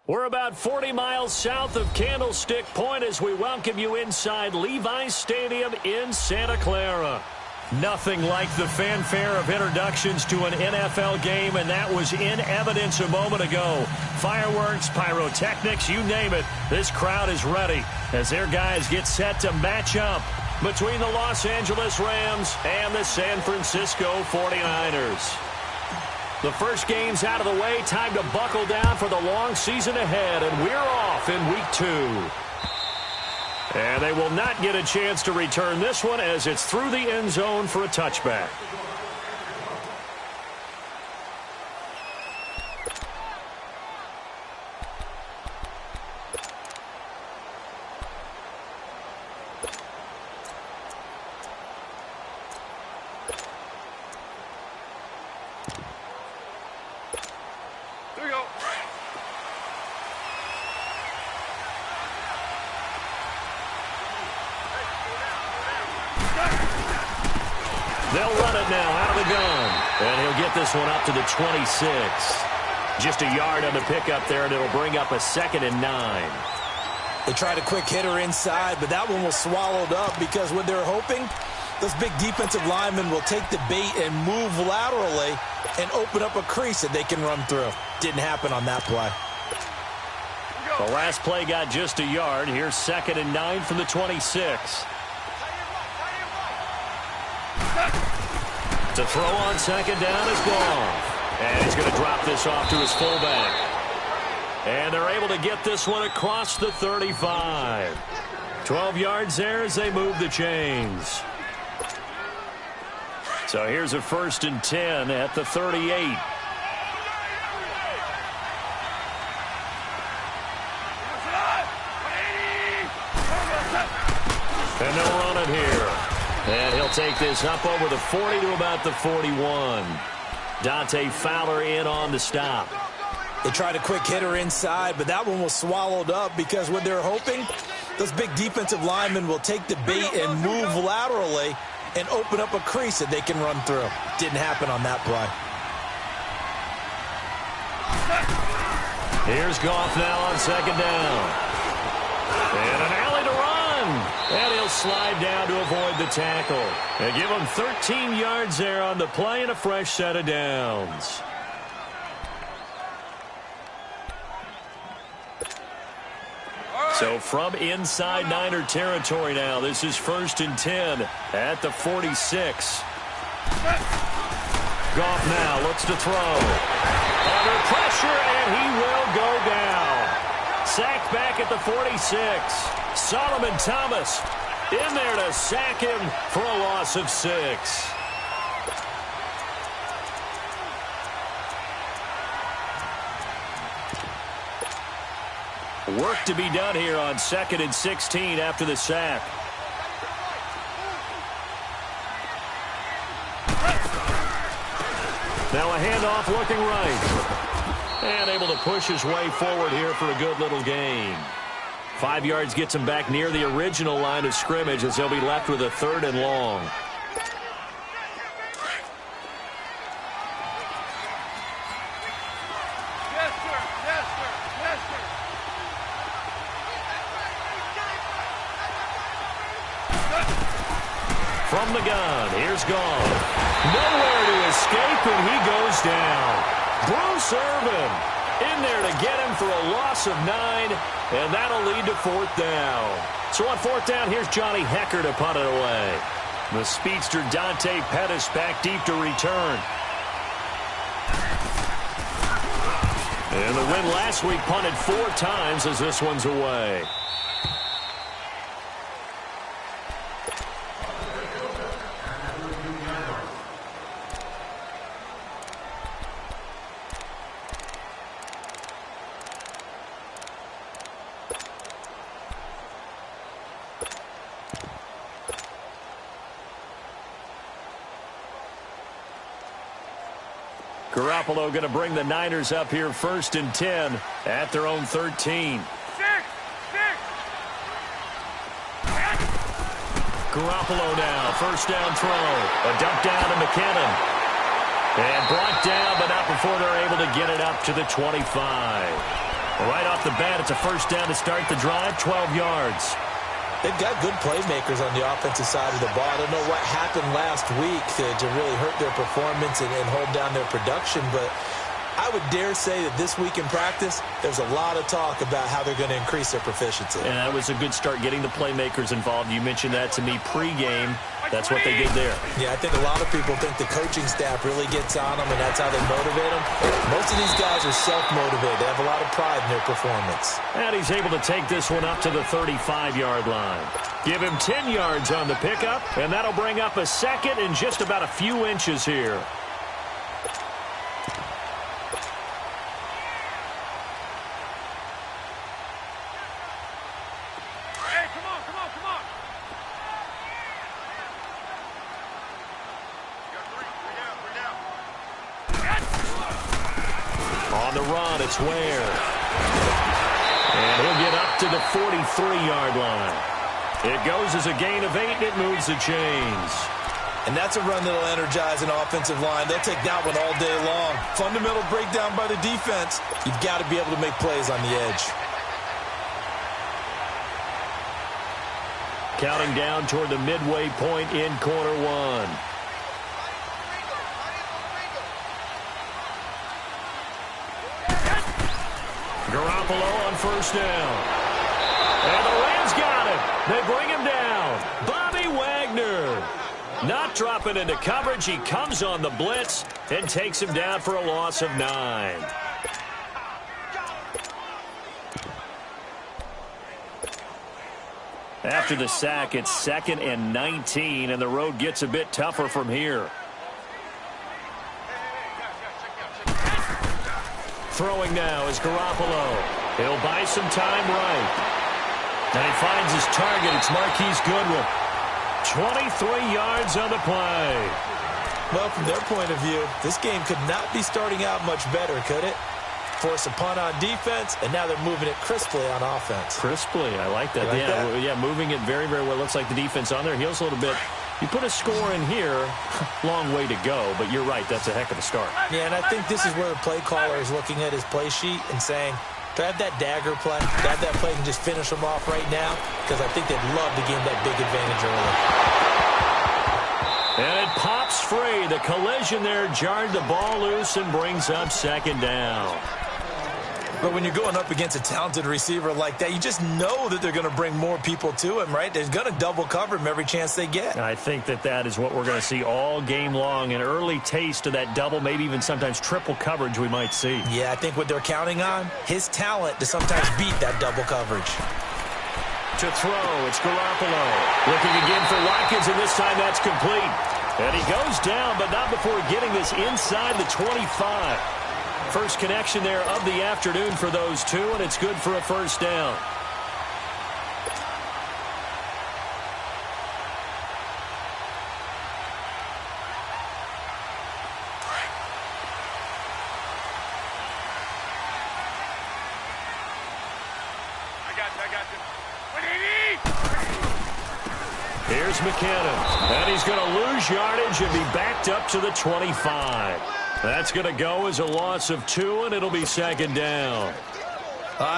We're about 40 miles south of Candlestick Point as we welcome you inside Levi's Stadium in Santa Clara. Nothing like the fanfare of introductions to an NFL game, and that was in evidence a moment ago. Fireworks, pyrotechnics, you name it. This crowd is ready as their guys get set to match up between the Los Angeles Rams and the San Francisco 49ers. The first game's out of the way. Time to buckle down for the long season ahead, and we're off in week 2. And they will not get a chance to return this one as it's through the end zone for a touchback. They'll run it now out of the gun. And he'll get this one up to the 26. Just a yard on the pickup there, and it'll bring up a 2nd and 9. They tried a quick hitter inside, but that one was swallowed up because what they're hoping, those big defensive linemen will take the bait and move laterally and open up a crease that they can run through. Didn't happen on that play. The last play got just a yard. Here's 2nd and 9 from the 26. To throw on 2nd down is Goff. And he's going to drop this off to his fullback. And they're able to get this one across the 35. 12 yards there as they move the chains. So here's a 1st and 10 at the 38. And they'll run it here. And he'll take this up over the 40 to about the 41. Dante Fowler in on the stop. They tried a quick hitter inside, but that one was swallowed up because what they're hoping, those big defensive linemen will take the bait and move laterally and open up a crease that they can run through. Didn't happen on that play. Here's Goff now on 2nd down. And an alley to run. And he'll slide down to avoid the tackle. And give him 13 yards there on the play and a fresh set of downs. So from inside Niner territory now, this is 1st and 10 at the 46. Goff now looks to throw. Under pressure, and he will go down. Sacked back at the 46. Solomon Thomas in there to sack him for a loss of 6. Work to be done here on 2nd and 16 after the sack. Now a handoff looking right. And able to push his way forward here for a good little gain. 5 yards gets him back near the original line of scrimmage as he'll be left with a 3rd and long. Yes, sir. Yes, sir. Yes, sir. From the gun, here's Goff. Nowhere to escape, and he goes down. Bruce Irvin in there to get him for a loss of 9, and that'll lead to 4th down. So on 4th down, here's Johnny Hekker to punt it away. The speedster Dante Pettis back deep to return. And the win last week punted 4 times as this one's away. Garoppolo going to bring the Niners up here 1st and 10 at their own 13. Garoppolo now, 1st down throw. A dump down to McKinnon. And brought down, but not before they're able to get it up to the 25. Right off the bat, it's a first down to start the drive, 12 yards. They've got good playmakers on the offensive side of the ball. I don't know what happened last week to really hurt their performance and hold down their production, but I would dare say that this week in practice, there's a lot of talk about how they're going to increase their proficiency. And that was a good start, getting the playmakers involved. You mentioned that to me pregame. That's what they did there. Yeah, I think a lot of people think the coaching staff really gets on them, and that's how they motivate them. Most of these guys are self-motivated. They have a lot of pride in their performance. And he's able to take this one up to the 35-yard line. Give him 10 yards on the pickup, and that'll bring up a second and just about a few inches here. On the run, it's Ware. And he'll get up to the 43-yard line. It goes as a gain of 8, and it moves the chains. And that's a run that'll energize an offensive line. They'll take that one all day long. Fundamental breakdown by the defense. You've got to be able to make plays on the edge. Counting down toward the midway point in quarter one. Garoppolo on first down. And the Rams got him. They bring him down. Bobby Wagner. Not dropping into coverage. He comes on the blitz and takes him down for a loss of 9. After the sack, it's 2nd and 19, and the road gets a bit tougher from here. Throwing now is Garoppolo. He'll buy some time right. And he finds his target. It's Marquise Goodwin. 23 yards on the play. Well, from their point of view, this game could not be starting out much better, could it? Force a punt on defense, and now they're moving it crisply on offense. Crisply, I like that. Yeah, moving it very, very well. Looks like the defense on their heels a little bit. You put a score in here, long way to go, but you're right, that's a heck of a start. Yeah, and I think this is where the play caller is looking at his play sheet and saying, do I have that dagger play? Do I have that play and just finish them off right now? Because I think they'd love to gain that big advantage early. And it pops free. The collision there jarred the ball loose and brings up 2nd down. But when you're going up against a talented receiver like that, you just know that they're going to bring more people to him, right? They're going to double cover him every chance they get. I think that is what we're going to see all game long. An early taste of that double, maybe even sometimes triple coverage we might see. Yeah, I think what they're counting on, his talent to sometimes beat that double coverage. To throw, it's Garoppolo. Looking again for Watkins, and this time that's complete. And he goes down, but not before getting this inside the 25. First connection there of the afternoon for those two, and it's good for a first down. I got you. What do you need? Here's McKinnon, and he's going to lose yardage and be backed up to the 25. That's going to go as a loss of 2, and it'll be 2nd down.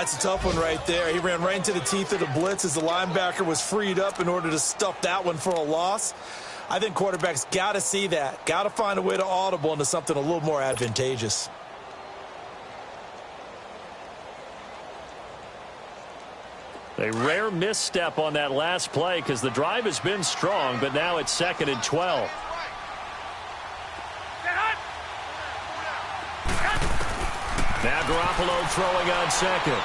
It's a tough one right there. He ran right into the teeth of the blitz as the linebacker was freed up in order to stuff that one for a loss. I think quarterbacks got to see that, got to find a way to audible into something a little more advantageous. A rare misstep on that last play because the drive has been strong, but now it's 2nd and 12. Now Garoppolo throwing on 2nd.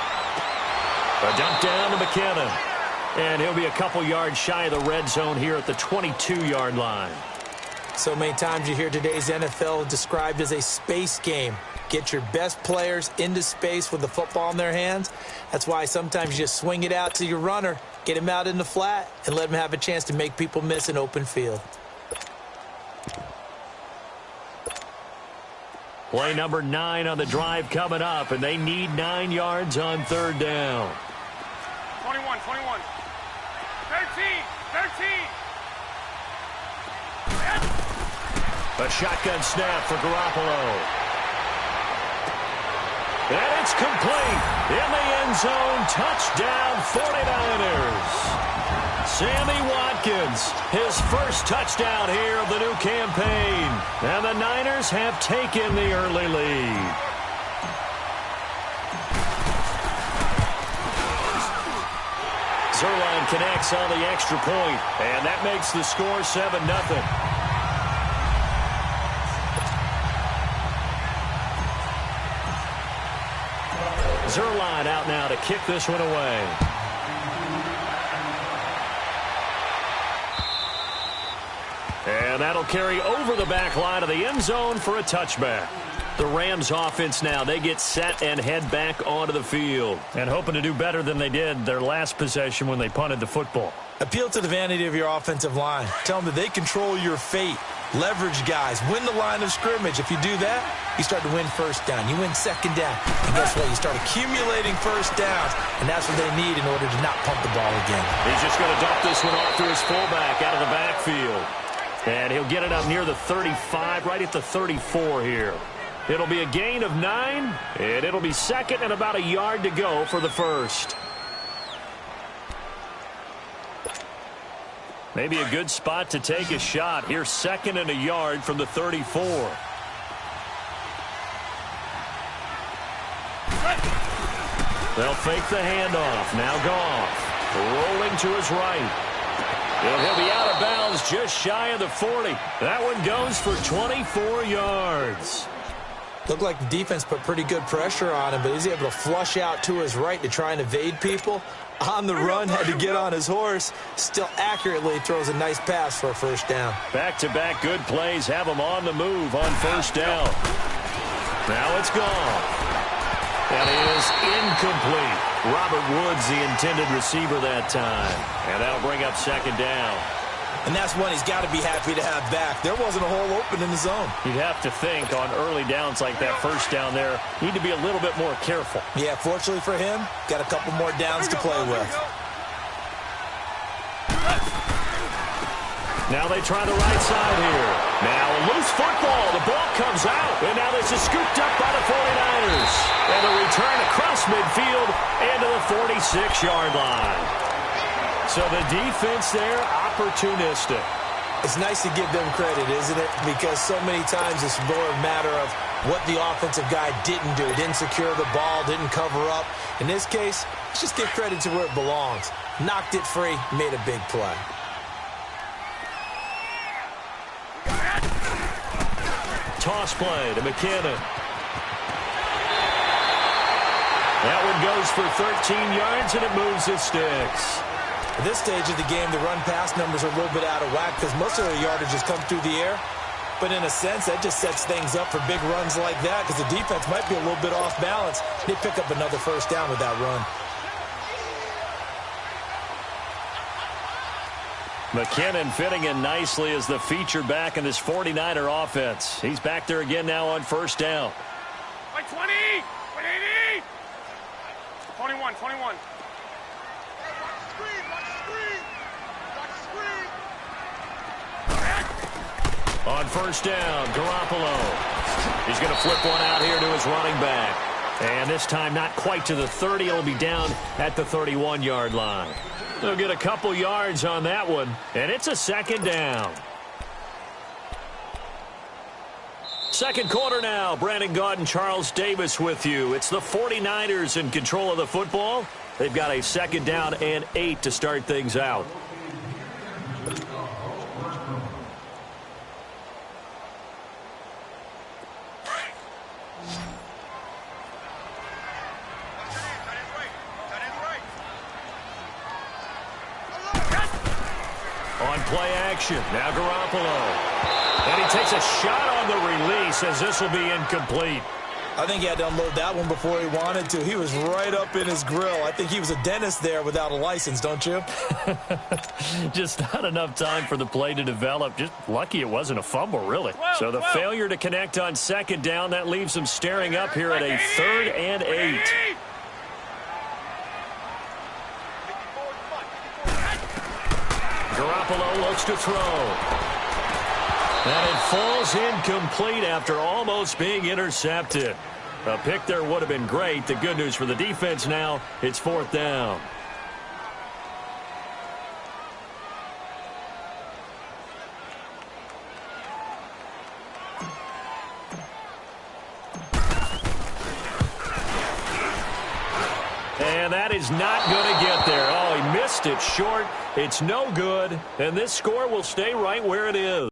A dump down to McKinnon. And he'll be a couple yards shy of the red zone here at the 22-yard line. So many times you hear today's NFL described as a space game. Get your best players into space with the football in their hands. That's why sometimes you just swing it out to your runner, get him out in the flat, and let him have a chance to make people miss an open field. Play number 9 on the drive coming up, and they need 9 yards on 3rd down. 21, 21. 13. A shotgun snap for Garoppolo. And it's complete. In the end zone, touchdown 49ers. Sammy Watkins, his first touchdown here of the new campaign. And the Niners have taken the early lead. Zuerlein connects on the extra point, and that makes the score 7-0. Zuerlein out now to kick this one away. And that'll carry over the back line of the end zone for a touchback. The Rams offense now, they get set and head back onto the field. And hoping to do better than they did their last possession when they punted the football. Appeal to the vanity of your offensive line. Tell them that they control your fate. Leverage guys. Win the line of scrimmage. If you do that, you start to win first down. You win second down. And guess what? You start accumulating first downs. And that's what they need in order to not pump the ball again. He's just going to dump this one off to his fullback out of the backfield. And he'll get it up near the 35, right at the 34 here. It'll be a gain of 9, and it'll be second and about a yard to go for the first. Maybe a good spot to take a shot. Here's second and a yard from the 34. They'll fake the handoff. Now Goff rolling to his right. He'll be out of bounds just shy of the 40. That one goes for 24 yards. Looked like the defense put pretty good pressure on him, but he's able to flush out to his right to try and evade people. On the run, had to get on his horse. Still accurately throws a nice pass for a first down. Back-to-back good plays have him on the move on first down. Now it's gone. That is incomplete. Robert Woods, the intended receiver that time. And that'll bring up second down. And that's one he's got to be happy to have back. There wasn't a hole open in the zone. You'd have to think on early downs like that first down there, need to be a little bit more careful. Yeah, fortunately for him, got a couple more downs to play with. Now they try the right side here. Now a loose football. The ball comes out. And now this is scooped up by the 49ers. And a return across midfield into the 46-yard line. So the defense there, opportunistic. It's nice to give them credit, isn't it? Because so many times it's more a matter of what the offensive guy didn't do. Didn't secure the ball, didn't cover up. In this case, let's just give credit to where it belongs. Knocked it free, made a big play. Toss play to McKinnon. That one goes for 13 yards, and it moves his sticks. At this stage of the game, the run-pass numbers are a little bit out of whack because most of their yardage has come through the air. But in a sense, that just sets things up for big runs like that because the defense might be a little bit off balance. They pick up another first down with that run. McKinnon fitting in nicely as the feature back in this 49er offense. He's back there again now on first down. Like 20! 180! 21, 21. On first down, Garoppolo. He's going to flip one out here to his running back. And this time not quite to the 30. It'll be down at the 31-yard line. They'll get a couple yards on that one, and it's a second down. Second quarter now. Brandon Gaudin and Charles Davis with you. It's the 49ers in control of the football. They've got a second down and 8 to start things out. On play action, now Garoppolo. And he takes a shot on the release as this will be incomplete. I think he had to unload that one before he wanted to. He was right up in his grill. I think he was a dentist there without a license, don't you? Just not enough time for the play to develop. Just lucky it wasn't a fumble, really. So the failure to connect on second down, that leaves him staring up here at a 3rd and 8. Garoppolo looks to throw. And it falls incomplete after almost being intercepted. A pick there would have been great. The good news for the defense now, it's 4th down. And that is not going to get there. Oh, he missed it short. It's no good. And this score will stay right where it is.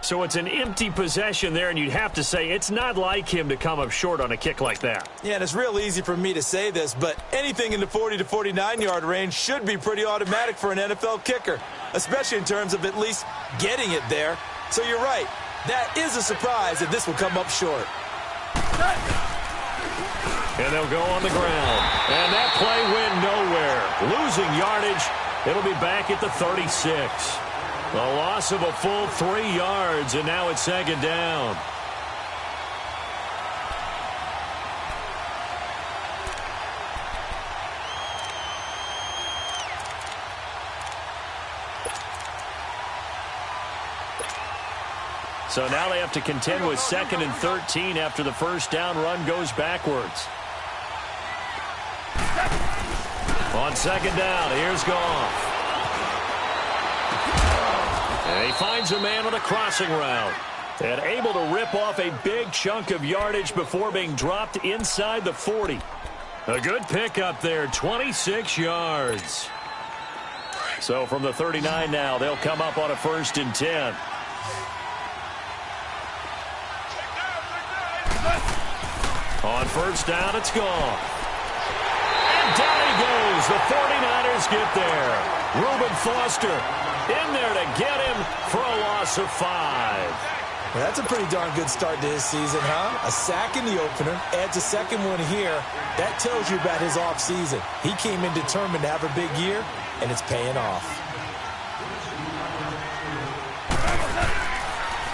So it's an empty possession there, and you'd have to say it's not like him to come up short on a kick like that. Yeah, and it's real easy for me to say this, but anything in the 40 to 49-yard range should be pretty automatic for an NFL kicker, especially in terms of at least getting it there. So you're right. That is a surprise that this will come up short. And they'll go on the ground. And that play went nowhere. Losing yardage. It'll be back at the 36. A loss of a full 3 yards, and now it's 2nd down. So now they have to contend with 2nd and 13 after the first down run goes backwards. On 2nd down, here's Goff. And he finds a man on a crossing route. And able to rip off a big chunk of yardage before being dropped inside the 40. A good pickup there, 26 yards. So from the 39 now, they'll come up on a 1st and 10. On 1st down, it's Goff. And down he goes. The 49ers get there. Reuben Foster in there to get him for a loss of 5. Well, that's a pretty darn good start to his season, huh? A sack in the opener, adds a second one here. That tells you about his offseason. He came in determined to have a big year, and it's paying off.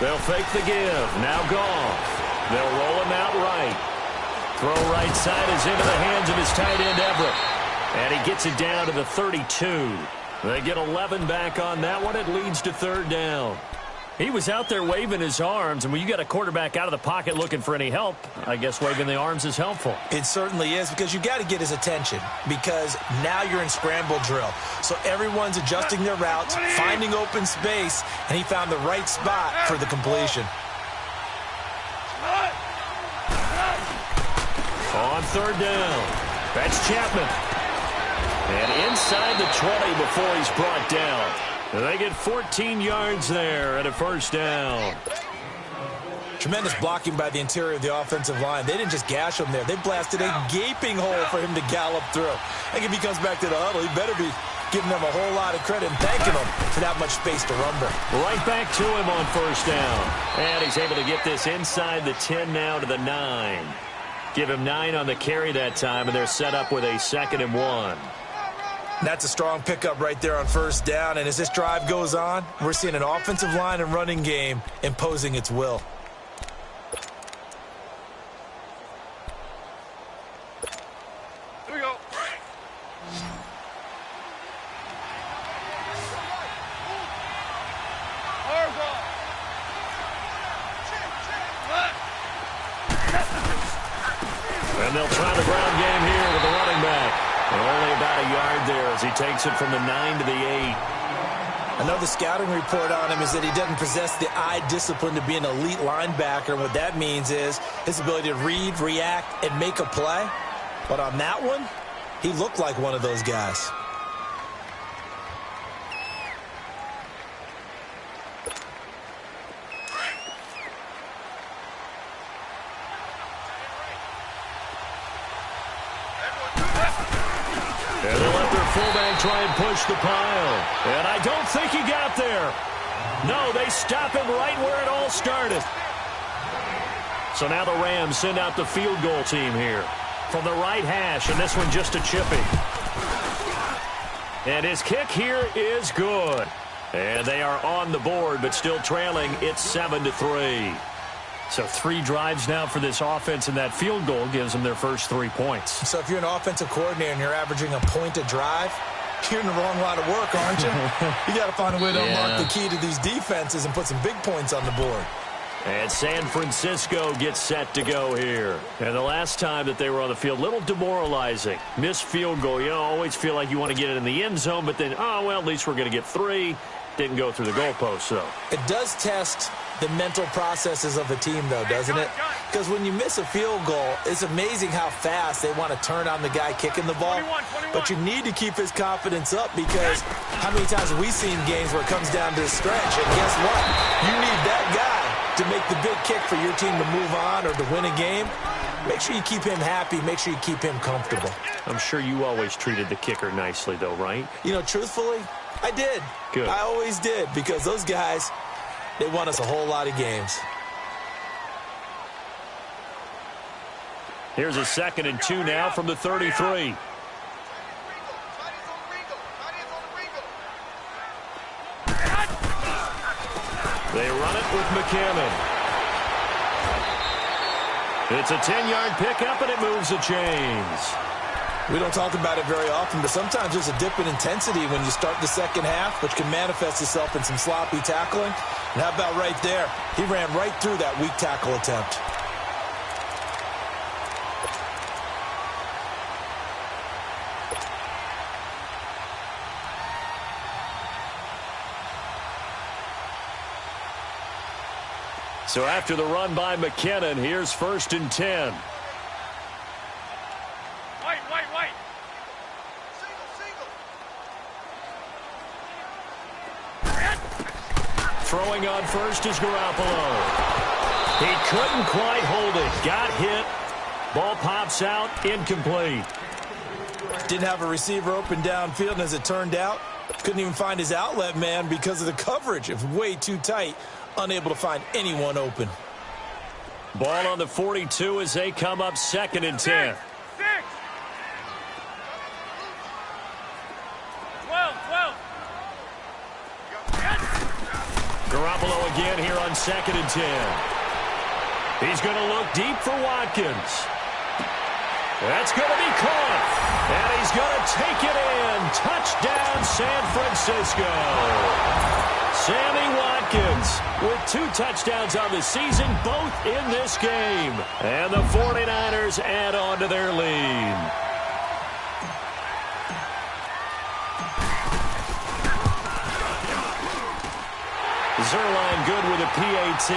They'll fake the give. Now Goff. They'll roll him out right. Throw right side is into the hands of his tight end, Everett. And he gets it down to the 32. They get 11 back on that one. It leads to 3rd down. He was out there waving his arms, and when you got a quarterback out of the pocket looking for any help, I guess waving the arms is helpful. It certainly is, because you got to get his attention, because now you're in scramble drill. So everyone's adjusting their routes, finding open space, and he found the right spot for the completion. On 3rd down, that's Chapman. And inside the 20 before he's brought down. They get 14 yards there at a 1st down. Tremendous blocking by the interior of the offensive line. They didn't just gash him there. They blasted a gaping hole for him to gallop through. I think if he comes back to the huddle, he better be giving them a whole lot of credit and thanking them for that much space to rumble. Right back to him on 1st down. And he's able to get this inside the 10 now to the 9. Give him 9 on the carry that time, and they're set up with a 2nd and 1. That's a strong pickup right there on 1st down, and as this drive goes on, we're seeing an offensive line and running game imposing its will. Here we go. And they'll try the ground game here with the running back. And only about a yard there as he takes it from the 9 to the 8. I know the scouting report on him is that he doesn't possess the eye discipline to be an elite linebacker. And what that means is his ability to read, react, and make a play. But on that one, he looked like one of those guys. And they'll let their fullback try and push the pile. And I don't think he got there. No, they stop him right where it all started. So now the Rams send out the field goal team here from the right hash, and this one just a chippy. And his kick here is good. And they are on the board, but still trailing. It's 7-3. So 3 drives now for this offense, and that field goal gives them their first 3 points. So if you're an offensive coordinator and you're averaging a point a drive, you're in the wrong line of work, aren't you? You got to find a way to unlock the key to these defenses and put some big points on the board. And San Francisco gets set to go here. And the last time that they were on the field, a little demoralizing. Missed field goal. You always feel like you want to get it in the end zone, but then, oh, well, at least we're going to get 3. Didn't go through the goalpost, though. It does test the mental processes of a team, though, doesn't it? Because when you miss a field goal, it's amazing how fast they want to turn on the guy kicking the ball. 21. But you need to keep his confidence up, because how many times have we seen games where it comes down to a stretch? And guess what? You need that guy to make the big kick for your team to move on or to win a game. Make sure you keep him happy. Make sure you keep him comfortable. I'm sure you always treated the kicker nicely, though, right? You know, truthfully, I did. Good. I always did, because those guys, they won us a whole lot of games. Here's a 2nd and 2 now from the 33. They run it with McCammon. It's a 10-yard pickup, and it moves the chains. We don't talk about it very often, but sometimes there's a dip in intensity when you start the second half, which can manifest itself in some sloppy tackling. And how about right there? He ran right through that weak tackle attempt. So after the run by McKinnon, here's 1st and 10. White. Throwing on first is Garoppolo. He couldn't quite hold it. Got hit. Ball pops out. Incomplete. Didn't have a receiver open downfield, and as it turned out, couldn't even find his outlet man because of the coverage. It was way too tight. Unable to find anyone open. Ball on the 42 as they come up 2nd and 10. 12. Garoppolo again here on 2nd and 10. He's going to look deep for Watkins. That's going to be caught. And he's going to take it in. Touchdown, San Francisco. Sammy Watkins with 2 touchdowns on the season, both in this game. And the 49ers add on to their lead. Zuerlein good with a PAT.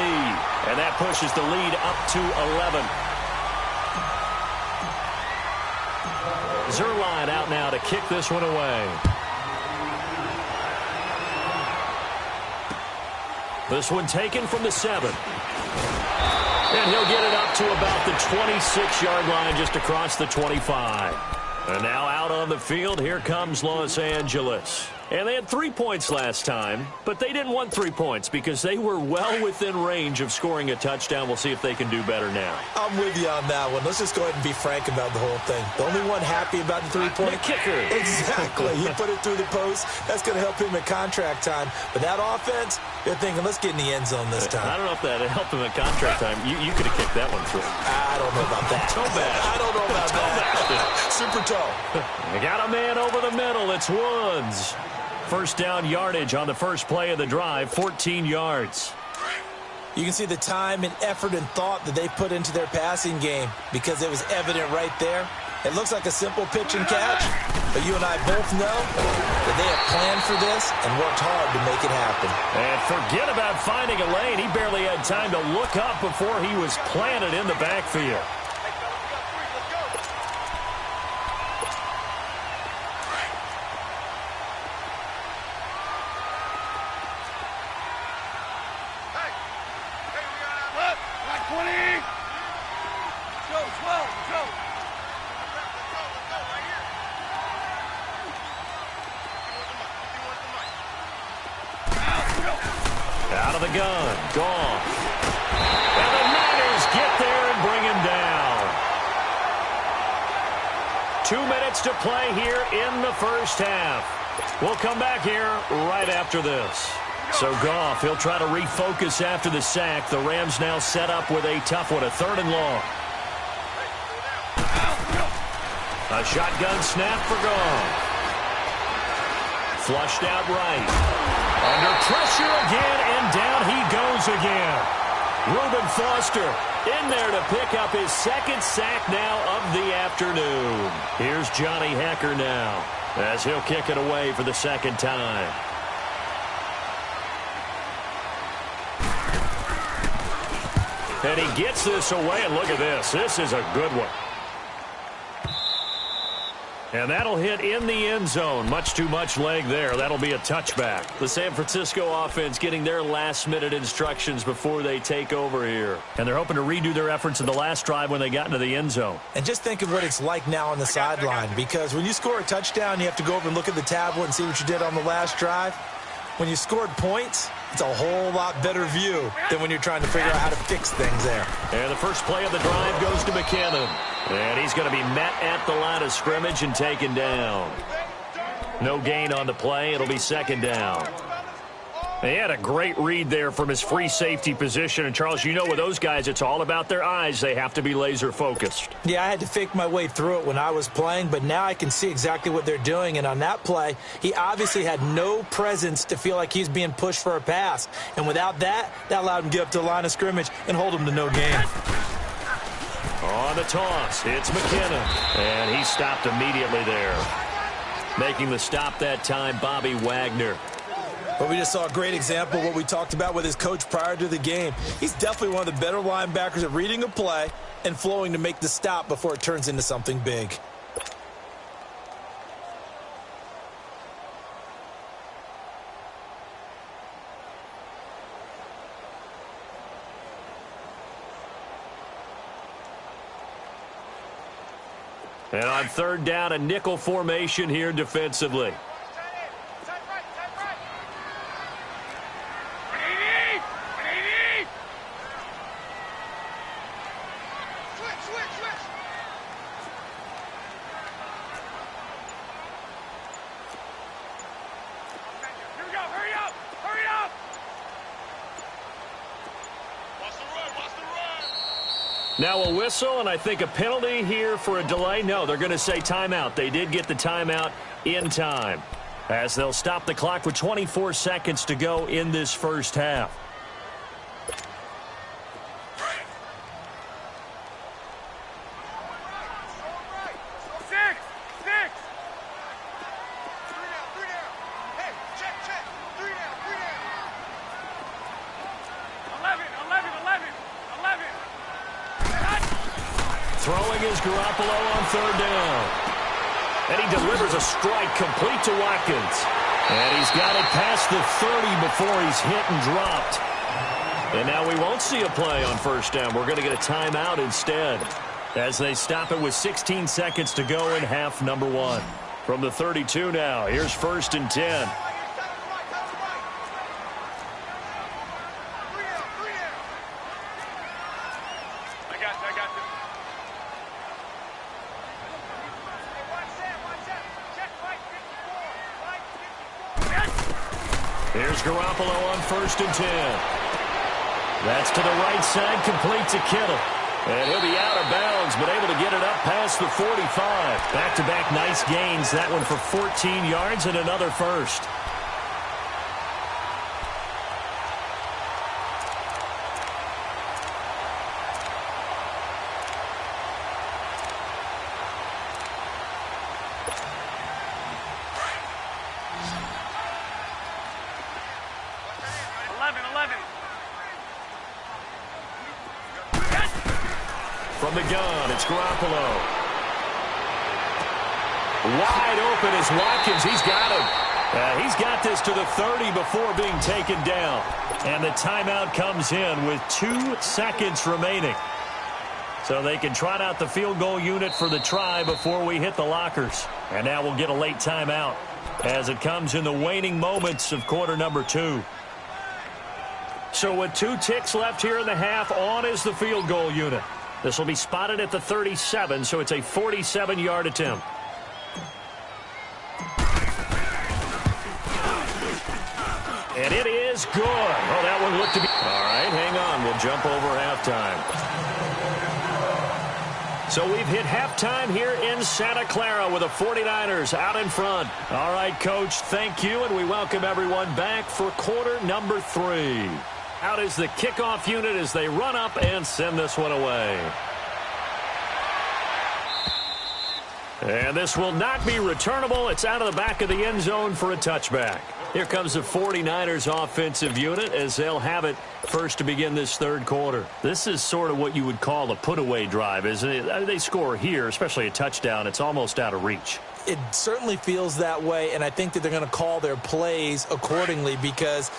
And that pushes the lead up to 11. Zuerlein out now to kick this one away. This one taken from the 7. And he'll get it up to about the 26-yard line, just across the 25. And now out on the field, here comes Los Angeles. And they had 3 points last time, but they didn't want 3 points because they were well within range of scoring a touchdown. We'll see if they can do better now. I'm with you on that one. Let's just go ahead and be frank about the whole thing. The only one happy about the 3-point kicker. Exactly. He put it through the post. That's going to help him at contract time. But that offense, they're thinking, let's get in the end zone this time. I don't know if that helped him at contract time. You could have kicked that one through. I don't know about that. Toe bash. I don't know about that. Super toe. They got a man over the middle. It's Woods. First down yardage on the first play of the drive, 14 yards. You can see the time and effort and thought that they put into their passing game because it was evident right there. It looks like a simple pitch and catch, but you and I both know that they have planned for this and worked hard to make it happen. And forget about finding a lane. He barely had time to look up before he was planted in the backfield. Out of the gun, Goff. And the Niners get there minutes to play here in the first half. We'll come back here right after this. So Goff, he'll try to refocus after the sack. The Rams now set up with a tough one, a 3rd and long. A shotgun snap for Goff. Flushed out right. Under pressure again, and down he goes again. Reuben Foster in there to pick up his 2nd sack now of the afternoon. Here's Johnny Hekker now as he'll kick it away for the 2nd time. And he gets this away, and look at this. This is a good one. And that'll hit in the end zone. Much too much leg there. That'll be a touchback. The San Francisco offense getting their last-minute instructions before they take over here. And they're hoping to redo their efforts in the last drive when they got into the end zone. And just think of what it's like now on the sideline, because when you score a touchdown, you have to go over and look at the tablet and see what you did on the last drive. When you scored points, it's a whole lot better view than when you're trying to figure out how to fix things there. And the first play of the drive goes to McKinnon. And he's going to be met at the line of scrimmage and taken down. No gain on the play. It'll be 2nd down. He had a great read there from his free safety position. And, Charles, you know with those guys, it's all about their eyes. They have to be laser focused. Yeah, I had to fake my way through it when I was playing, but now I can see exactly what they're doing. And on that play, he obviously had no presence to feel like he's being pushed for a pass. And without that, that allowed him to get up to the line of scrimmage and hold him to no gain. On the toss, it's McKinnon. And he stopped immediately there. Making the stop that time, Bobby Wagner. But we just saw a great example of what we talked about with his coach prior to the game. He's definitely one of the better linebackers at reading a play and flowing to make the stop before it turns into something big. And on 3rd down, a nickel formation here defensively. Now a whistle, and I think a penalty here for a delay. No, they're going to say timeout. They did get the timeout in time, as they'll stop the clock with 24 seconds to go in this first half. Throwing is Garoppolo on 3rd down. And he delivers a strike complete to Watkins. And he's got it past the 30 before he's hit and dropped. And now we won't see a play on 1st down. We're going to get a timeout instead, as they stop it with 16 seconds to go in half number 1. From the 32 now, here's 1st and 10. Here's Garoppolo on 1st and 10. That's to the right side, complete to Kittle. And he'll be out of bounds, but able to get it up past the 45. Back-to-back nice gains. That one for 14 yards and another first. From the gun, it's Garoppolo. Wide open is Watkins. He's got him. He's got this to the 30 before being taken down. And the timeout comes in with 2 seconds remaining. So they can trot out the field goal unit for the try before we hit the lockers. And now we'll get a late timeout as it comes in the waning moments of quarter number 2. So with 2 ticks left here in the half, on is the field goal unit. This will be spotted at the 37, so it's a 47-yard attempt. And it is good. Oh, that one looked to be... All right, hang on. We'll jump over halftime. So we've hit halftime here in Santa Clara with the 49ers out in front. All right, Coach, thank you, and we welcome everyone back for quarter number 3. Out is the kickoff unit as they run up and send this one away. And this will not be returnable. It's out of the back of the end zone for a touchback. Here comes the 49ers offensive unit as they'll have it first to begin this third quarter. This is sort of what you would call a put-away drive, isn't it? They score here, especially a touchdown. It's almost out of reach. It certainly feels that way, and I think that they're going to call their plays accordingly because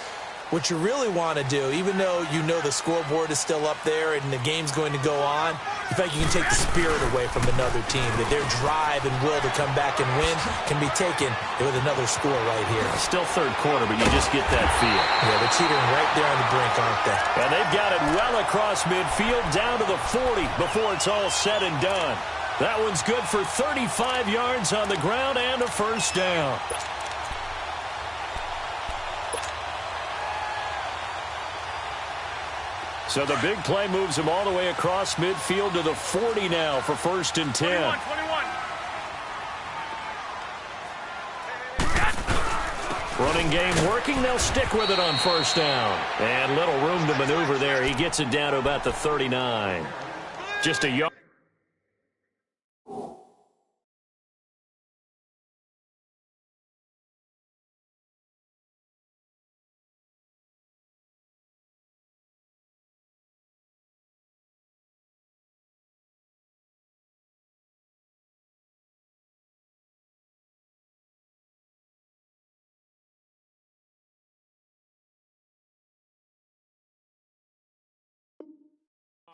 what you really want to do, even though you know the scoreboard is still up there and the game's going to go on, in fact, you can take the spirit away from another team, that their drive and will to come back and win can be taken with another score right here. Still third quarter, but you just get that feel. Yeah, they're teetering right there on the brink, aren't they? And they've got it well across midfield down to the 40 before it's all said and done. That one's good for 35 yards on the ground and a first down. So the big play moves him all the way across midfield to the 40 now for first and 10. 21. Running game working. They'll stick with it on first down. And little room to maneuver there. He gets it down to about the 39. Just a yard.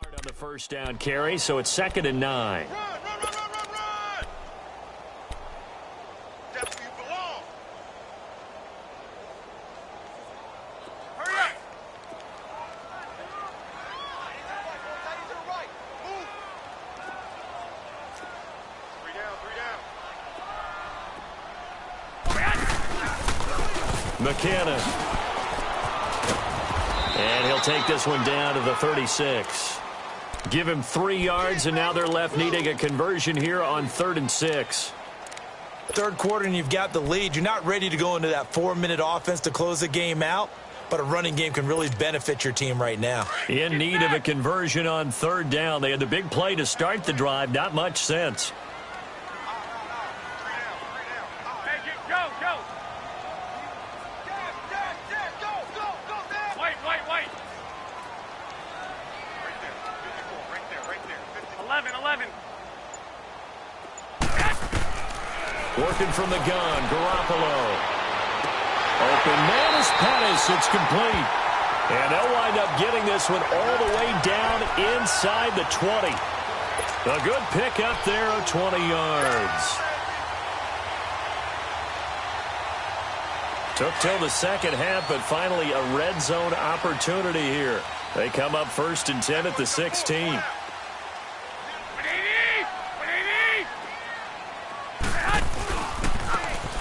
On the first down carry, so it's 2nd and 9. Run! That's where you belong. Hurry up! Move! 3 down. McKinnon. And he'll take this one down to the 36. Give him 3 yards, and now they're left needing a conversion here on 3rd and 6. Third quarter, and you've got the lead. You're not ready to go into that 4-minute offense to close the game out, but a running game can really benefit your team right now. In need of a conversion on 3rd down. They had the big play to start the drive. Not much sense. Working from the gun, Garoppolo. Open man is Pettis. It's complete. And they'll wind up getting this one all the way down inside the 20. A good pick up there of 20 yards. Took till the second half, but finally a red zone opportunity here. They come up 1st and 10 at the 16.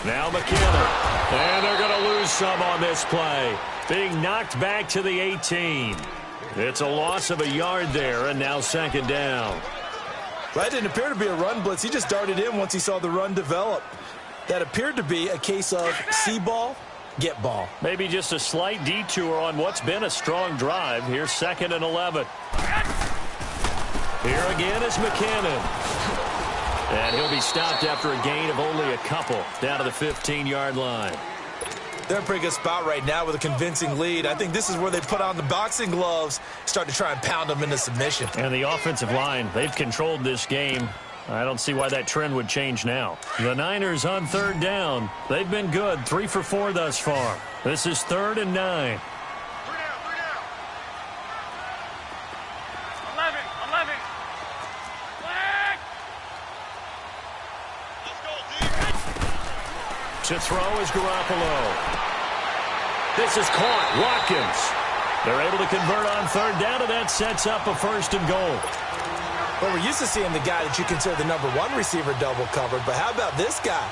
Now McKinnon. And they're going to lose some on this play. Being knocked back to the 18. It's a loss of a yard there, and now 2nd down. That didn't appear to be a run blitz. He just darted in once he saw the run develop. That appeared to be a case of see ball, get ball. Maybe just a slight detour on what's been a strong drive. Here's 2nd and 11. Here again is McKinnon. And he'll be stopped after a gain of only a couple down to the 15-yard line. They're in a pretty good spot right now with a convincing lead. I think this is where they put on the boxing gloves, start to try and pound them into submission. And the offensive line, they've controlled this game. I don't see why that trend would change now. The Niners on 3rd down. They've been good, 3 for 4 thus far. This is 3rd and 9. To throw is Garoppolo. This is caught. Watkins. They're able to convert on 3rd down, and that sets up a 1st and goal. Well, we're used to seeing the guy that you consider the #1 receiver double covered, but how about this guy?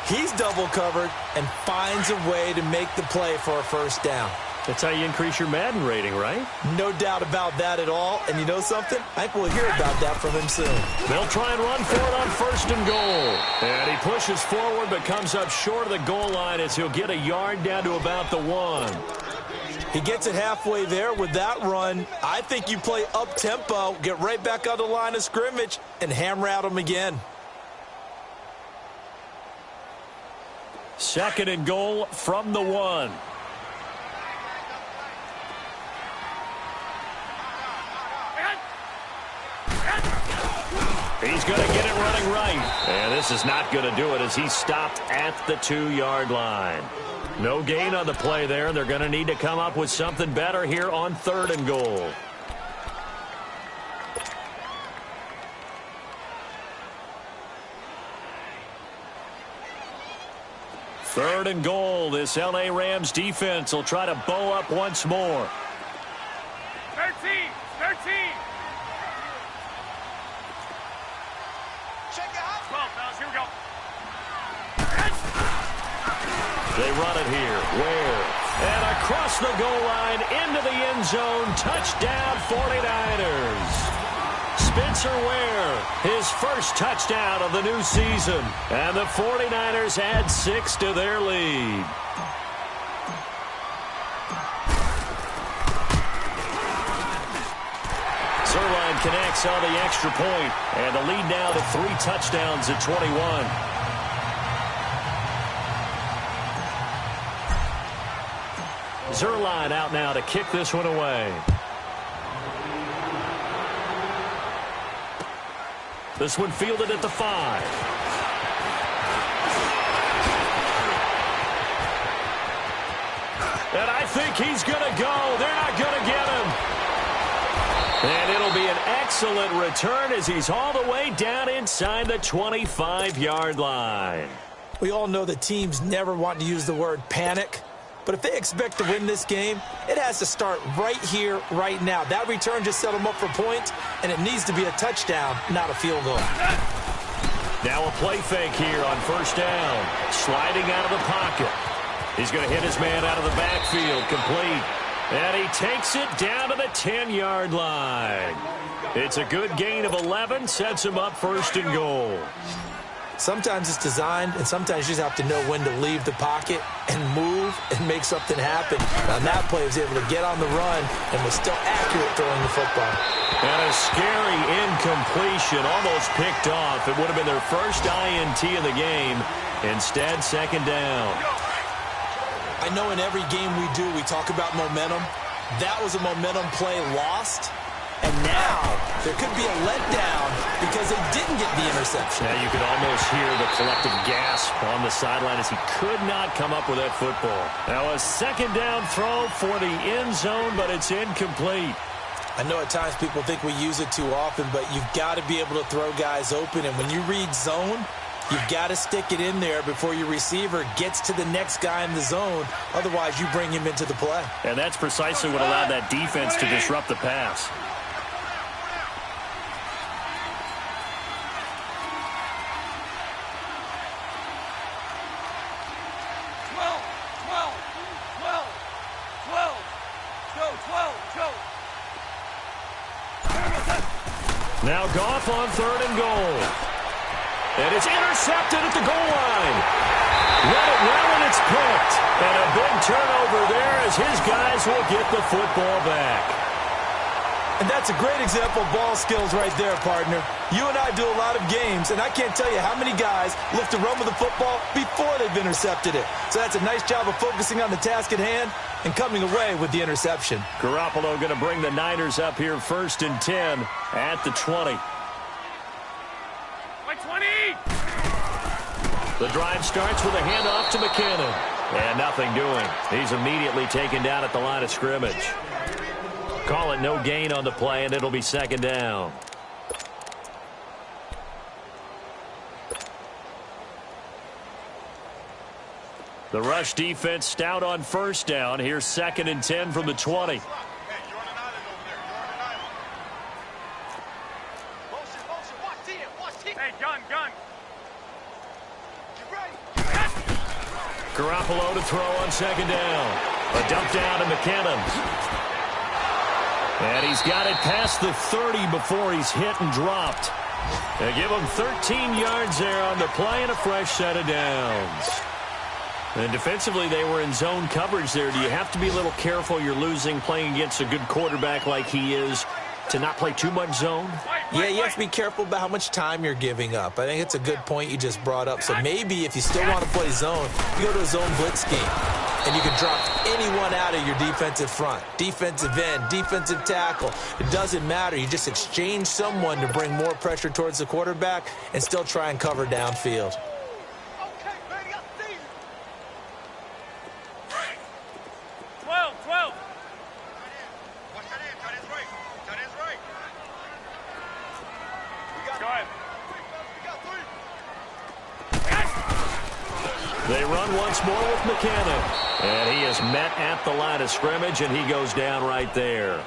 He's double covered and finds a way to make the play for a first down. That's how you increase your Madden rating, right? No doubt about that at all. And you know something? I think we'll hear about that from him soon. They'll try and run for it on 1st and goal. And he pushes forward but comes up short of the goal line as he'll get a yard down to about the 1. He gets it halfway there with that run. I think you play up-tempo, get right back on the line of scrimmage, and hammer at him again. 2nd and goal from the 1. He's going to get it running right. And this is not going to do it as he's stopped at the 2-yard line. No gain on the play there, and they're going to need to come up with something better here on 3rd and goal. Third and goal. This L.A. Rams defense will try to bow up once more. 13. Check it out. 12, fellas. Here we go. They run it here. Ware. And across the goal line into the end zone. Touchdown 49ers. Spencer Ware, his first touchdown of the new season. And the 49ers add 6 to their lead. Zuerlein connects on the extra point, and the lead now to 3 touchdowns at 21. Zuerlein out now to kick this one away. This one fielded at the 5. And I think he's going to go. They're not going to get him. And it'll be an excellent return as he's all the way down inside the 25-yard line. We all know that teams never want to use the word panic. But if they expect to win this game, it has to start right here, right now. That return just set them up for points, and it needs to be a touchdown, not a field goal. Now a play fake here on 1st down. Sliding out of the pocket. He's going to hit his man out of the backfield, complete. And he takes it down to the 10-yard line. It's a good gain of 11, sets him up 1st and goal. Sometimes it's designed, and sometimes you just have to know when to leave the pocket and move and make something happen. On that play, he was able to get on the run and was still accurate throwing the football. And a scary incompletion, almost picked off. It would have been their first INT of the game. Instead, 2nd down. I know in every game we do, we talk about momentum. That was a momentum play lost. And now there could be a letdown because they didn't get the interception. Yeah, you could almost hear the collective gasp on the sideline as he could not come up with that football. Now a 2nd down throw for the end zone, but it's incomplete. I know at times people think we use it too often, but you've got to be able to throw guys open. And when you read zone, you've got to stick it in there before your receiver gets to the next guy in the zone. Otherwise, you bring him into the play. And that's precisely what allowed that defense to disrupt the pass. Now Goff on 3rd and goal. And it's intercepted at the goal line. Let it well, and it's picked. And a big turnover there as his guys will get the football back. And that's a great example of ball skills right there, partner. You and I do a lot of games, and I can't tell you how many guys look to run with the football before they've intercepted it. So that's a nice job of focusing on the task at hand and coming away with the interception. Garoppolo going to bring the Niners up here 1st and 10 at the 20. 20! The drive starts with a handoff to McKinnon. And nothing doing. He's immediately taken down at the line of scrimmage. Call it no gain on the play, and it'll be 2nd down. The rush defense stout on 1st down. Here's 2nd and 10 from the 20. Hey, you're on an island over there. You're on an island. Motion. Watch T. Hey, gun. You ready? Garoppolo to throw on second down. A dump down to McKinnon. And he's got it past the 30 before he's hit and dropped. They give him 13 yards there on the play and a fresh set of downs. And defensively, they were in zone coverage there. Do you have to be a little careful? You're losing playing against a good quarterback like he is to not play too much zone? Yeah, you have to be careful about how much time you're giving up. I think it's a good point you just brought up. So maybe if you still want to play zone, you go to a zone blitz game. And you can drop anyone out of your defensive front. Defensive end, defensive tackle. It doesn't matter. You just exchange someone to bring more pressure towards the quarterback and still try and cover downfield. Okay, baby, I see you. 12. Watch that in. Tight end's right. Tight end's right. Go ahead. They run once more with McKinnon. And he is met at the line of scrimmage, and he goes down right there.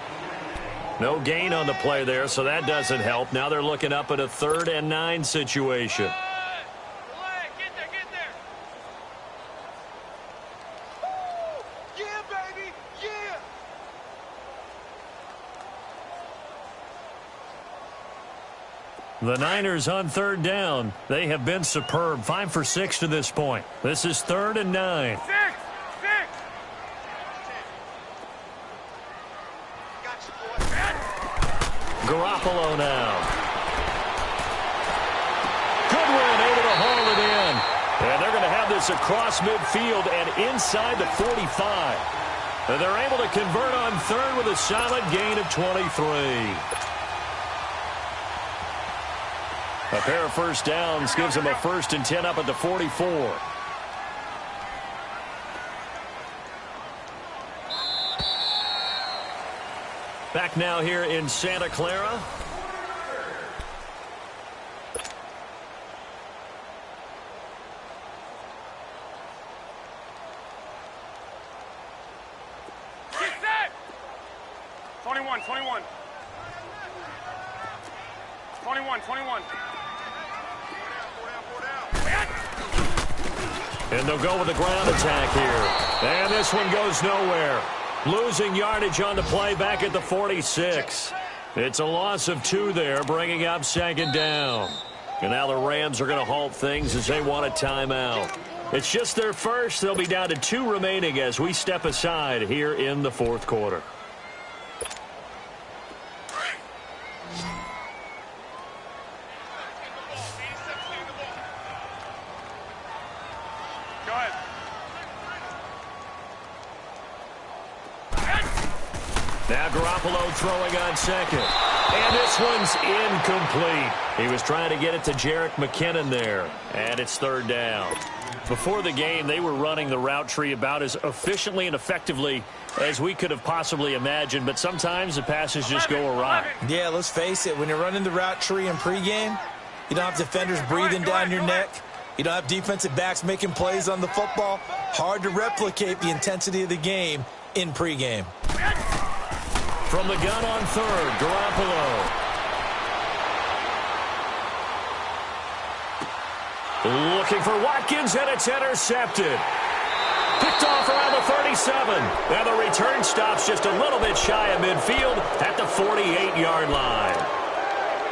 No gain on the play there, so that doesn't help. Now they're looking up at a 3rd and 9 situation. Get there. Yeah, baby. Yeah. The Niners on 3rd down. They have been superb. 5 for 6 to this point. This is 3rd and 9. 6. Garoppolo now. Goodwin able to haul it in. And they're going to have this across midfield and inside the 45. And they're able to convert on 3rd with a solid gain of 23. A pair of first downs gives them a 1st and 10 up at the 44. Back now here in Santa Clara. Get set. 21. And they'll go with the ground attack here. And this one goes nowhere. Losing yardage on the play back at the 46. It's a loss of 2 there, bringing up 2nd down. And now the Rams are going to halt things as they want a timeout. It's just their first. They'll be down to 2 remaining as we step aside here in the 4th quarter. Now Garoppolo throwing on 2nd. And this one's incomplete. He was trying to get it to Jerick McKinnon there. And it's 3rd down. Before the game, they were running the route tree about as efficiently and effectively as we could have possibly imagined. But sometimes the passes just go awry. Yeah, let's face it. When you're running the route tree in pregame, you don't have defenders breathing down your neck. You don't have defensive backs making plays on the football. Hard to replicate the intensity of the game in pregame. From the gun on 3rd, Garoppolo. Looking for Watkins, and it's intercepted. Picked off around the 37. Now the return stops just a little bit shy of midfield at the 48-yard line.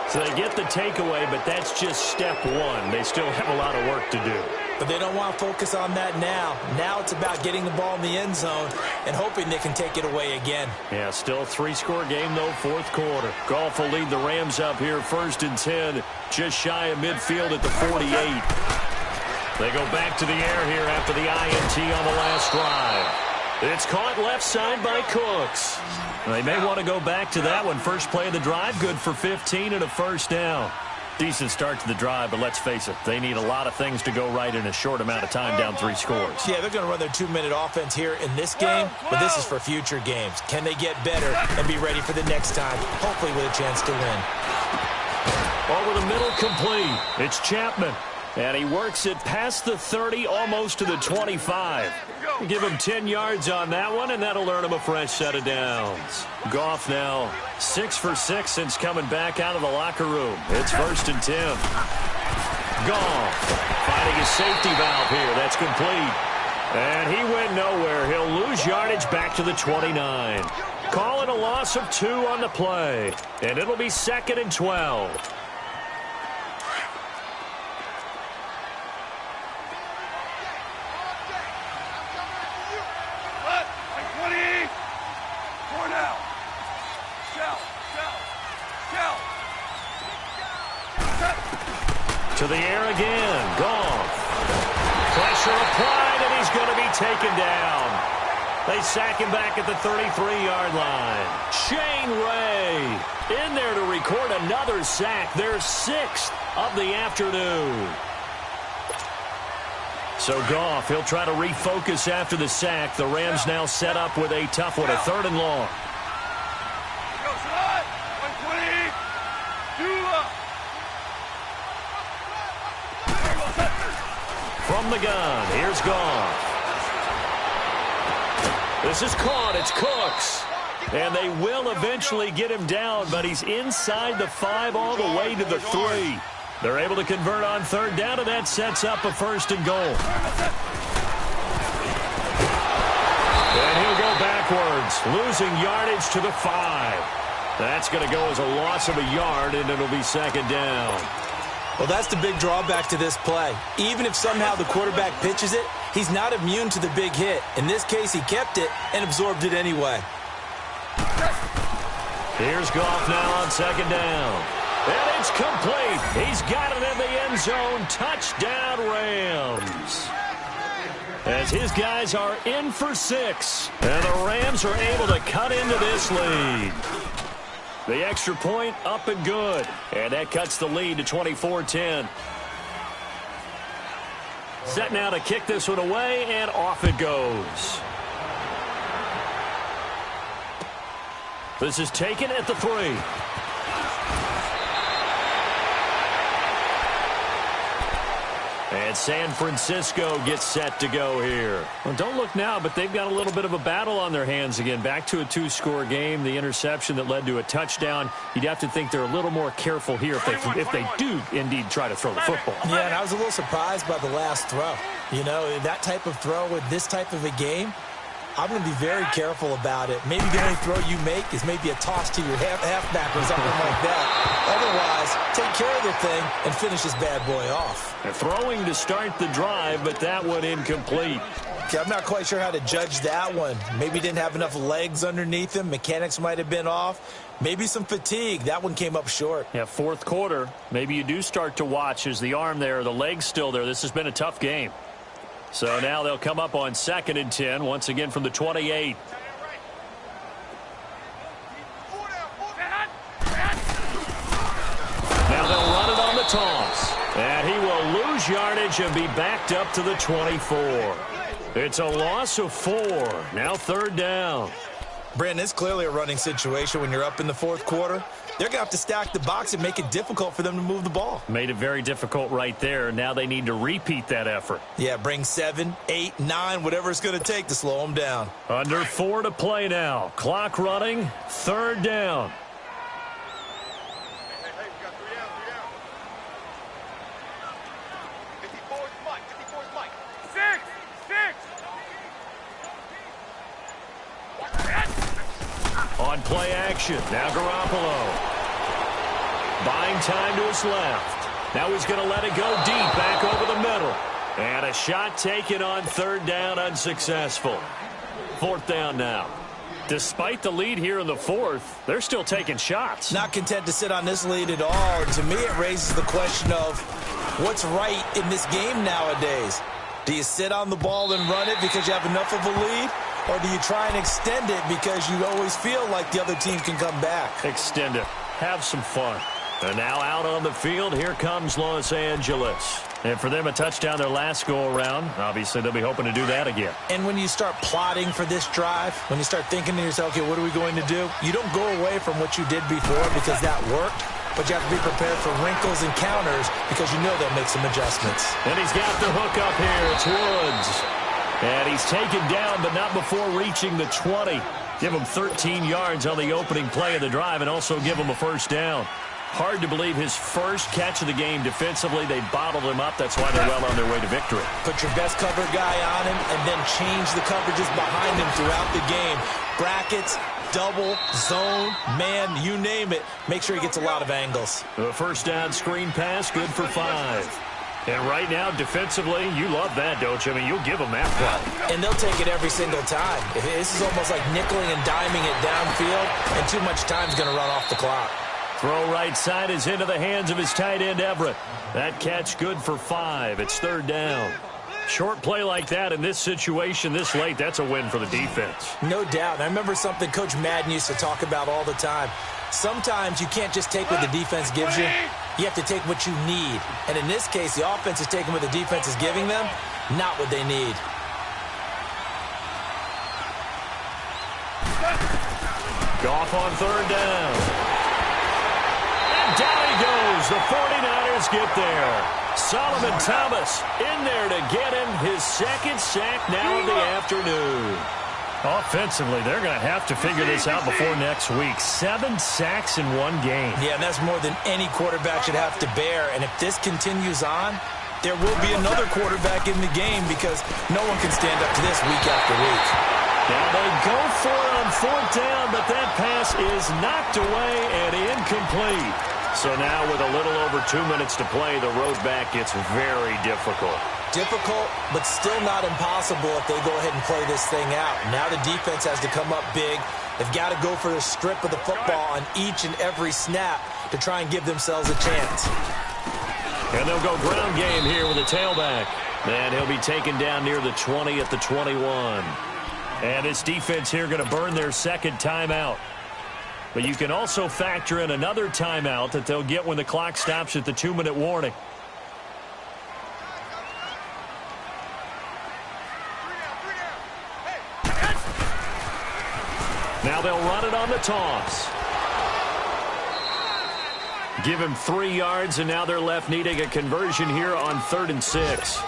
So they get the takeaway, but that's just step 1. They still have a lot of work to do. But they don't want to focus on that now. Now it's about getting the ball in the end zone and hoping they can take it away again. Yeah, still a 3-score game, though, 4th quarter. Goff will lead the Rams up here 1st and 10, just shy of midfield at the 48. They go back to the air here after the INT on the last drive. It's caught left side by Cooks. They may want to go back to that one. First play of the drive, good for 15 and a 1st down. Decent start to the drive, but let's face it, they need a lot of things to go right in a short amount of time, down 3 scores. Yeah, they're going to run their 2-minute offense here in this game, but this is for future games. Can they get better and be ready for the next time, hopefully with a chance to win? Over the middle, complete. It's Chapman, and he works it past the 30, almost to the 25. Give him 10 yards on that one, and that'll earn him a fresh set of downs. Goff now 6 for 6 since coming back out of the locker room. It's 1st and 10. Goff finding his safety valve here. That's complete. And he went nowhere. He'll lose yardage back to the 29. Calling a loss of 2 on the play. And it'll be 2nd and 12. To the air again. Goff. Pressure applied, and he's going to be taken down. They sack him back at the 33-yard line. Shane Ray in there to record another sack. Their 6th of the afternoon. So Goff, he'll try to refocus after the sack. The Rams now set up with a tough one, a 3rd and long. From the gun, here's Goff. This is caught. It's Cooks. And they will eventually get him down, but he's inside the 5 all the way to the 3. They're able to convert on 3rd down, and that sets up a 1st and goal. And he'll go backwards, losing yardage to the 5. That's going to go as a loss of a yard, and it'll be 2nd down. Well, that's the big drawback to this play. Even if somehow the quarterback pitches it, he's not immune to the big hit. In this case, he kept it and absorbed it anyway. Here's Goff now on 2nd down. And it's complete. He's got it in the end zone. Touchdown, Rams. As his guys are in for 6. And the Rams are able to cut into this lead. The extra point up and good. And that cuts the lead to 24-10. Set now to kick this one away, and off it goes. This is taken at the 3. And San Francisco gets set to go here. Well, don't look now, but they've got a little bit of a battle on their hands again. Back to a 2-score game. The interception that led to a touchdown. You'd have to think they're a little more careful here if they do indeed try to throw the football. Yeah, and I was a little surprised by the last throw. You know, that type of throw with this type of a game, I'm going to be very careful about it. Maybe the only throw you make is maybe a toss to your halfback or something like that. Otherwise, take care of the thing and finish this bad boy off. They're throwing to start the drive, but that one incomplete. Okay, I'm not quite sure how to judge that one. Maybe didn't have enough legs underneath him. Mechanics might have been off. Maybe some fatigue. That one came up short. Yeah, 4th quarter. Maybe you do start to watch as the arm there, the leg's still there. This has been a tough game. So now they'll come up on 2nd and 10, once again from the 28. Now they'll run it on the toss. And he will lose yardage and be backed up to the 24. It's a loss of 4. Now 3rd down. Brandon, it's clearly a running situation when you're up in the 4th quarter. They're going to have to stack the box and make it difficult for them to move the ball. Made it very difficult right there. Now they need to repeat that effort. Yeah, bring 7, 8, 9, whatever it's going to take to slow them down. Under 4 to play now. Clock running. 3rd down. On play action, now Garoppolo. Buying time to his left. Now he's going to let it go deep, back over the middle. And a shot taken on 3rd down, unsuccessful. 4th down now. Despite the lead here in the 4th, they're still taking shots. Not content to sit on this lead at all. And to me, it raises the question of what's right in this game nowadays. Do you sit on the ball and run it because you have enough of a lead? Or do you try and extend it because you always feel like the other team can come back? Extend it. Have some fun. And now out on the field, here comes Los Angeles. And for them, a touchdown their last go-around. Obviously, they'll be hoping to do that again. And when you start plotting for this drive, when you start thinking to yourself, okay, what are we going to do? You don't go away from what you did before because that worked. But you have to be prepared for wrinkles and counters because you know they'll make some adjustments. And he's got the hook up here. It's Woods. And he's taken down, but not before reaching the 20. Give him 13 yards on the opening play of the drive and also give him a 1st down. Hard to believe his first catch of the game defensively. They bottled him up. That's why they're well on their way to victory. Put your best cover guy on him and then change the coverages behind him throughout the game. Brackets, double, zone, man, you name it. Make sure he gets a lot of angles. The first down screen pass, good for 5. And right now, defensively, you love that, don't you? I mean, you'll give them that play. And they'll take it every single time. This is almost like nickeling and diming it downfield, and too much time's going to run off the clock. Throw right side is into the hands of his tight end, Everett. That catch good for 5. It's 3rd down. Short play like that in this situation this late, that's a win for the defense. No doubt. And I remember something Coach Madden used to talk about all the time. Sometimes you can't just take what the defense gives you. You have to take what you need. And in this case, the offense is taking what the defense is giving them, not what they need. Goff on 3rd down. And down he goes. The 49ers get there. Solomon Thomas in there to get him his 2nd sack now of the afternoon. Offensively, they're going to have to figure this out before next week. 7 sacks in one game. Yeah, and that's more than any quarterback should have to bear. And if this continues on, there will be another quarterback in the game because no one can stand up to this week after week. Now they go for it on 4th down, but that pass is knocked away and incomplete. So now with a little over 2 minutes to play, the road back gets very difficult. Difficult, but still not impossible if they go ahead and play this thing out. Now the defense has to come up big. They've got to go for the strip of the football on each and every snap to try and give themselves a chance. And they'll go ground game here with a tailback. And he'll be taken down near the 20 at the 21. And this defense here going to burn their 2nd timeout. But you can also factor in another timeout that they'll get when the clock stops at the 2-minute warning. Now they'll run it on the toss. Give him 3 yards, and now they're left needing a conversion here on 3rd and 6.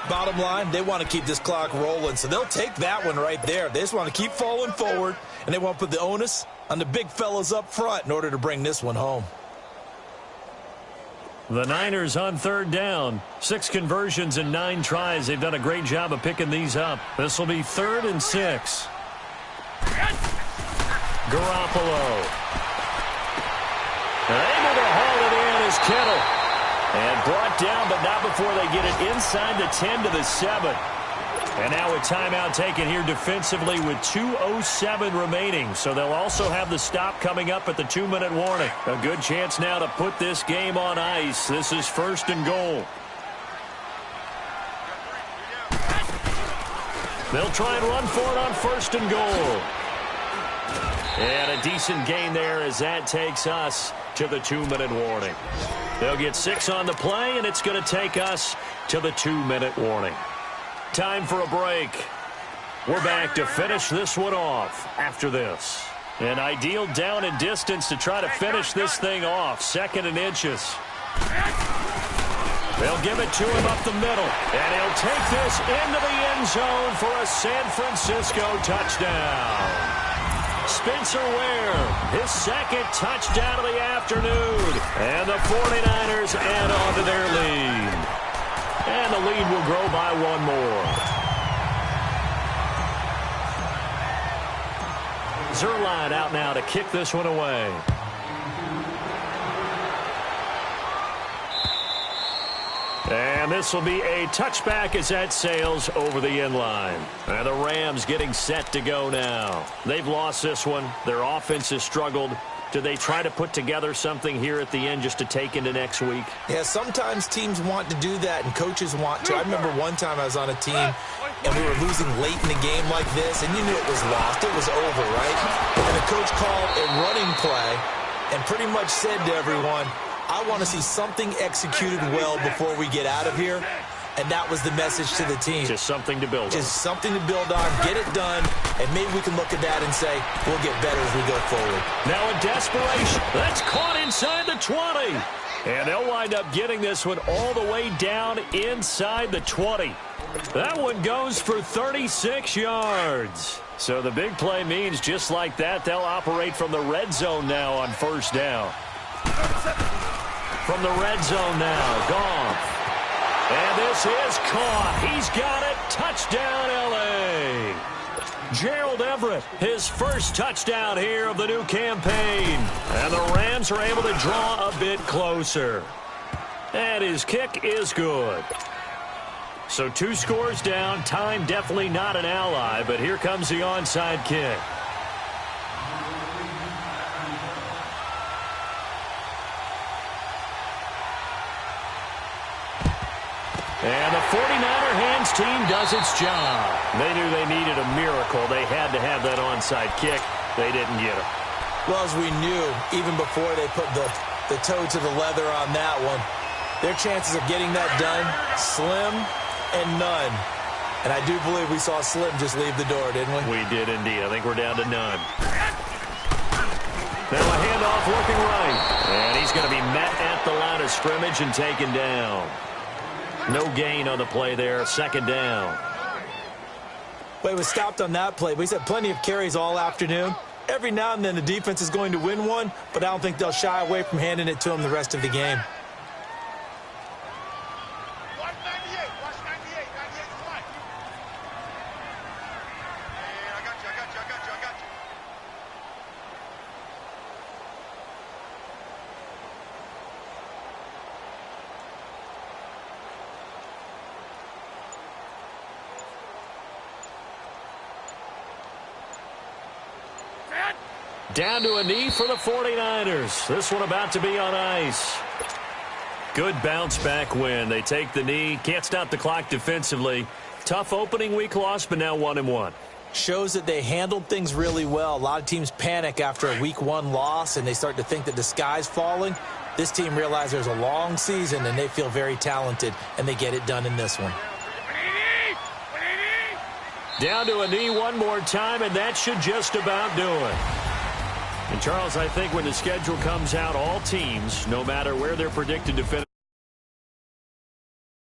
Bottom line, they want to keep this clock rolling, so they'll take that one right there. They just want to keep falling forward, and they want to put the onus on the big fellas up front in order to bring this one home. The Niners on 3rd down. 6 conversions and 9 tries. They've done a great job of picking these up. This will be 3rd and 6. Garoppolo. Able to haul it in is Kittle. And brought down, but not before they get it inside the 10 to the 7. And now a timeout taken here defensively with 2:07 remaining. So they'll also have the stop coming up at the 2-minute warning. A good chance now to put this game on ice. This is 1st and goal. They'll try and run for it on 1st and goal. And a decent gain there as that takes us to the 2-minute warning. They'll get 6 on the play, and it's going to take us to the 2-minute warning. Time for a break. We're back to finish this one off after this. An ideal down and distance to try to finish this thing off. 2nd and inches. They'll give it to him up the middle. And he'll take this into the end zone for a San Francisco touchdown. Spencer Ware, his 2nd touchdown of the afternoon. And the 49ers add on to their lead. And the lead will grow by 1 more. Zuerlein out now to kick this one away. And this will be a touchback as that sails over the end line. And the Rams getting set to go now. They've lost this one. Their offense has struggled. Do they try to put together something here at the end just to take into next week? Yeah, sometimes teams want to do that and coaches want to. I remember one time I was on a team and we were losing late in the game like this, and you knew it was lost. It was over, right? And the coach called a running play and pretty much said to everyone, I want to see something executed well before we get out of here. And that was the message to the team. Just something to build on. Just something to build on, get it done, and maybe we can look at that and say, we'll get better as we go forward. Now in desperation, that's caught inside the 20. And they'll wind up getting this one all the way down inside the 20. That one goes for 36 yards. So the big play means just like that, they'll operate from the red zone now on 1st down. From the red zone now, Goff. And this is caught. He's got it. Touchdown, L.A. Gerald Everett, his first touchdown here of the new campaign. And the Rams are able to draw a bit closer. And his kick is good. So 2 scores down. Time definitely not an ally, but here comes the onside kick. And the 49er hands team does its job. They knew they needed a miracle. They had to have that onside kick. They didn't get it. Well, as we knew, even before they put the toe to the leather on that one, their chances of getting that done, slim and none. And I do believe we saw Slim just leave the door, didn't we? We did indeed. I think we're down to none. Now a handoff looking right. And he's going to be met at the line of scrimmage and taken down. No gain on the play there. Second down. But it was stopped on that play. He's had plenty of carries all afternoon. Every now and then the defense is going to win one, but I don't think they'll shy away from handing it to him the rest of the game. Down to a knee for the 49ers. This one about to be on ice. Good bounce-back win. They take the knee. Can't stop the clock defensively. Tough opening week loss, but now 1-1. Shows that they handled things really well. A lot of teams panic after a week 1 loss, and they start to think that the sky's falling. This team realizes there's a long season, and they feel very talented, and they get it done in this one. Down to a knee one more time, and that should just about do it. And, Charles, I think when the schedule comes out, all teams, no matter where they're predicted to finish,